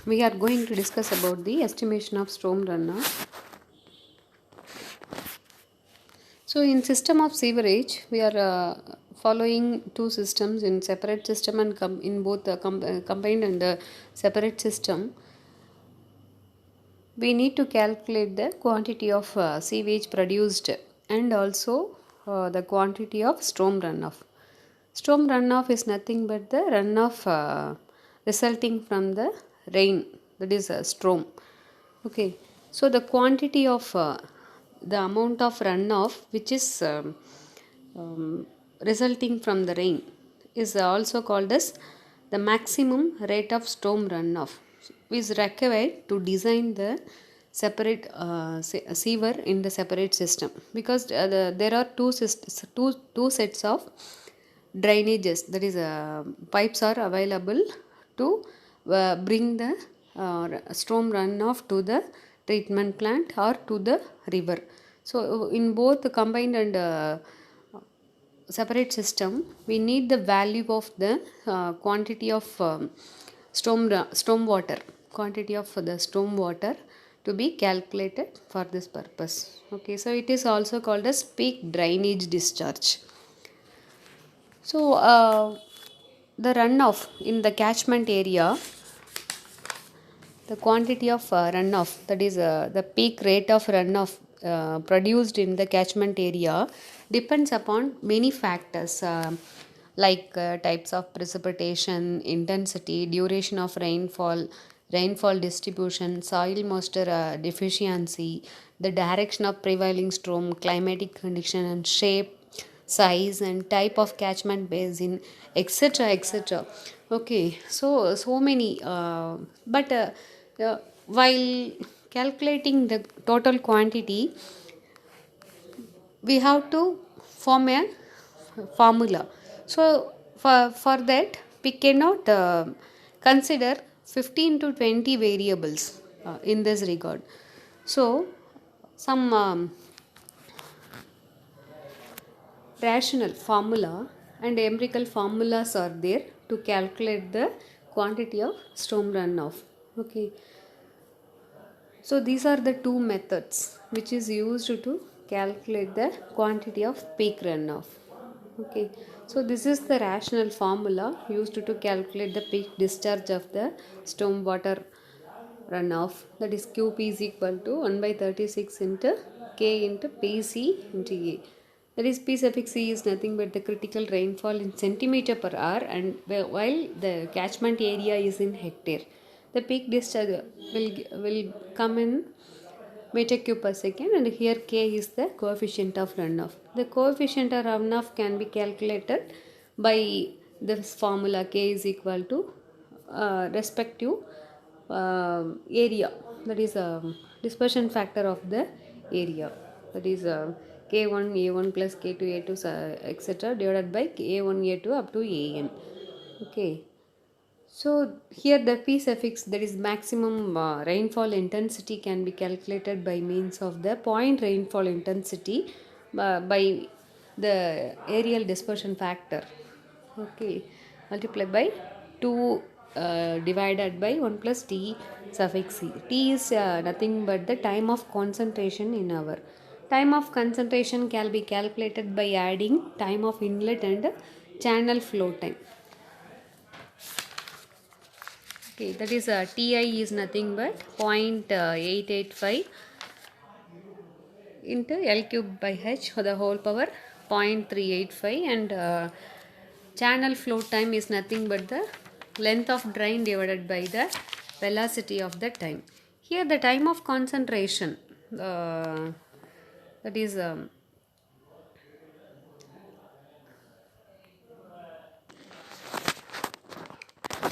we are going to discuss about the estimation of storm runoff. So in system of sewerage, we are following two systems in separate system and in both combined and separate system. We need to calculate the quantity of sewage produced and also the quantity of storm runoff. Storm runoff is nothing but the runoff resulting from the rain, that is a storm. Okay, so the quantity of the amount of runoff which is resulting from the rain is also called as the maximum rate of storm runoff is required to design the separate sewer in the separate system, because there are two sets of drainages, that is pipes are available to bring the storm runoff to the treatment plant or to the river. So in both the combined and separate system, we need the value of the quantity of storm water, quantity of the storm water to be calculated for this purpose. Okay, so it is also called as peak drainage discharge. So the runoff in the catchment area, the quantity of runoff, that is the peak rate of runoff produced in the catchment area, depends upon many factors like types of precipitation, intensity, duration of rainfall, rainfall distribution, soil moisture deficiency, the direction of prevailing storm, climatic condition and shape, size and type of catchment basin, etc, etc. Okay, so many but while calculating the total quantity, we have to form a formula. So for that we cannot consider 15 to 20 variables in this regard. So some rational formula and empirical formulas are there to calculate the quantity of storm runoff. Okay, so these are the two methods which is used to calculate the quantity of peak runoff. Okay, so this is the rational formula used to calculate the peak discharge of the storm water runoff, that is QP is equal to 1 by 36 into K into PC into A. That is P suffix C is nothing but the critical rainfall in centimeter per hour, and while the catchment area is in hectare. The peak discharge will come in meter cube per second, and here K is the coefficient of runoff. The coefficient of runoff can be calculated by this formula. K is equal to respective area, that is dispersion factor of the area, that is K1 A1 plus K2 A2 etc divided by A1 A2 up to AN. Okay, so here the P suffix, that is maximum rainfall intensity, can be calculated by means of the point rainfall intensity by the areal dispersion factor. Okay, multiply by 2 divided by 1 plus T suffix C. T is nothing but the time of concentration in hour. Time of concentration can be calculated by adding time of inlet and channel flow time. Okay, that is TI is nothing but 0.885 into L cube by H for the whole power 0.385, and channel flow time is nothing but the length of drain divided by the velocity of the time. Here the time of concentration, that is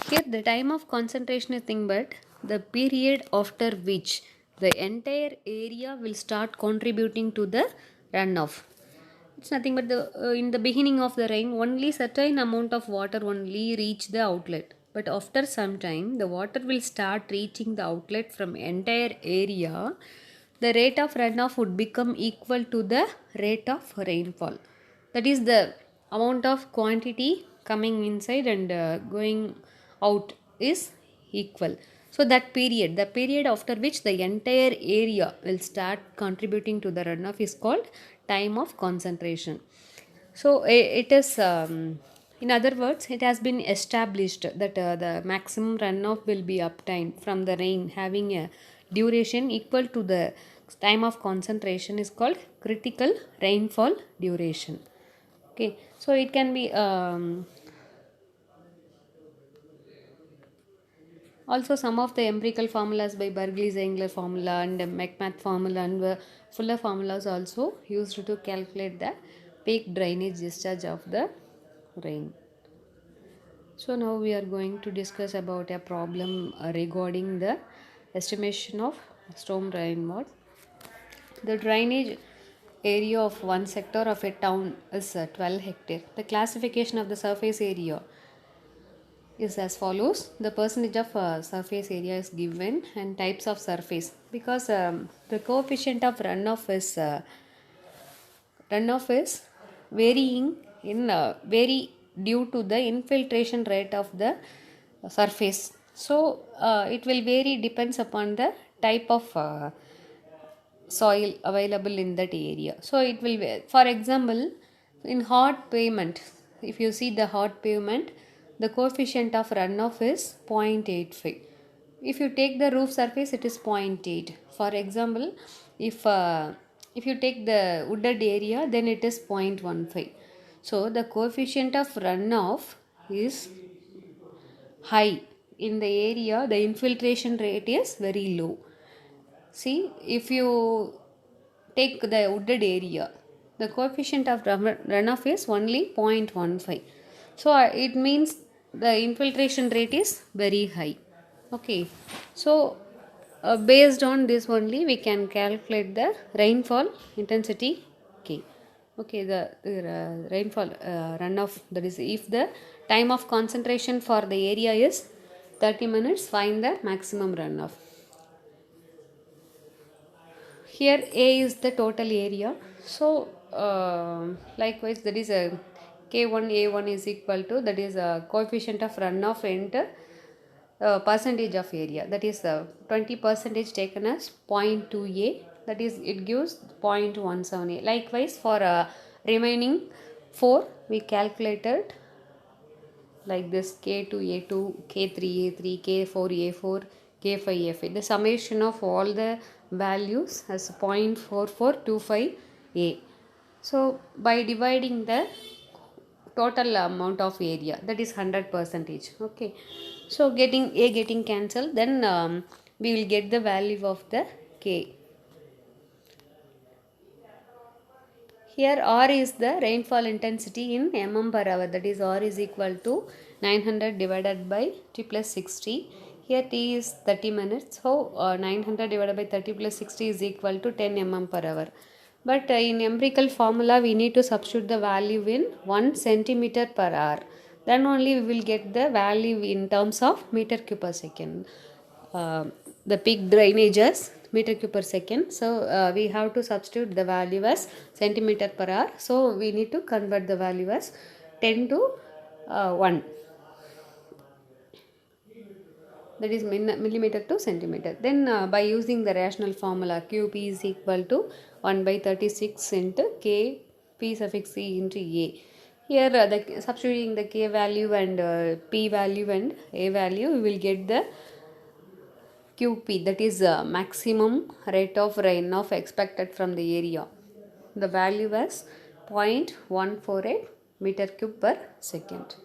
here the time of concentration is nothing but the period after which the entire area will start contributing to the runoff. It's nothing but the in the beginning of the rain, only certain amount of water only reach the outlet. But after some time, the water will start reaching the outlet from entire area. The rate of runoff would become equal to the rate of rainfall. That is the amount of quantity coming inside and going out is equal. So that period, the period after which the entire area will start contributing to the runoff is called time of concentration. So it is, in other words, it has been established that the maximum runoff will be obtained from the rain having a duration equal to the time of concentration is called critical rainfall duration. Okay, so it can be also some of the empirical formulas by Bergley-Zengler formula and McMath formula and Fuller formulas also used to calculate the peak drainage discharge of the rain. So now we are going to discuss about a problem regarding the estimation of storm rainfall. The drainage area of one sector of a town is 12 hectare. The classification of the surface area is as follows. The percentage of surface area is given and types of surface, because the coefficient of runoff is varying in vary due to the infiltration rate of the surface. So it will vary depends upon the type of soil available in that area. So it will, for example, in hard pavement, if you see the hard pavement, the coefficient of runoff is 0.85. If you take the roof surface, it is 0.8. For example, if you take the wooded area, then it is 0.15. So the coefficient of runoff is high in the area, the infiltration rate is very low. See, if you take the wooded area, the coefficient of runoff is only 0.15. So it means the infiltration rate is very high. Okay, so based on this only we can calculate the rainfall intensity K. Okay, the rainfall runoff, that is, if the time of concentration for the area is 30 minutes, find the maximum runoff. Here A is the total area. So likewise, that is a K1 A1 is equal to, that is a coefficient of runoff into percentage of area, that is 20% taken as 0.2A, that is it gives 0.17A. Likewise for remaining 4 we calculated like this: K2A2, K3A3, K4A4, K5A5. The summation of all the values as 0.4425A. So by dividing the total amount of area, that is 100%. Okay, so getting cancelled, then we will get the value of the K. Here R is the rainfall intensity in mm per hour, that is R is equal to 900 divided by T plus 60. Here T is 30 minutes, so 900 divided by 30 plus 60 is equal to 10 mm per hour. But in empirical formula we need to substitute the value in 1 centimeter per hour. Then only we will get the value in terms of meter cube per second. The peak drainage is meter cube per second. So we have to substitute the value as centimeter per hour. So we need to convert the value as 10 to 1. That is millimeter to centimeter. Then by using the rational formula, QP is equal to 1 by 36 into K P suffix C into A. Here the substituting the K value and P value and A value, we will get the QP, that is maximum rate of runoff expected from the area. The value was 0.148 meter cube per second.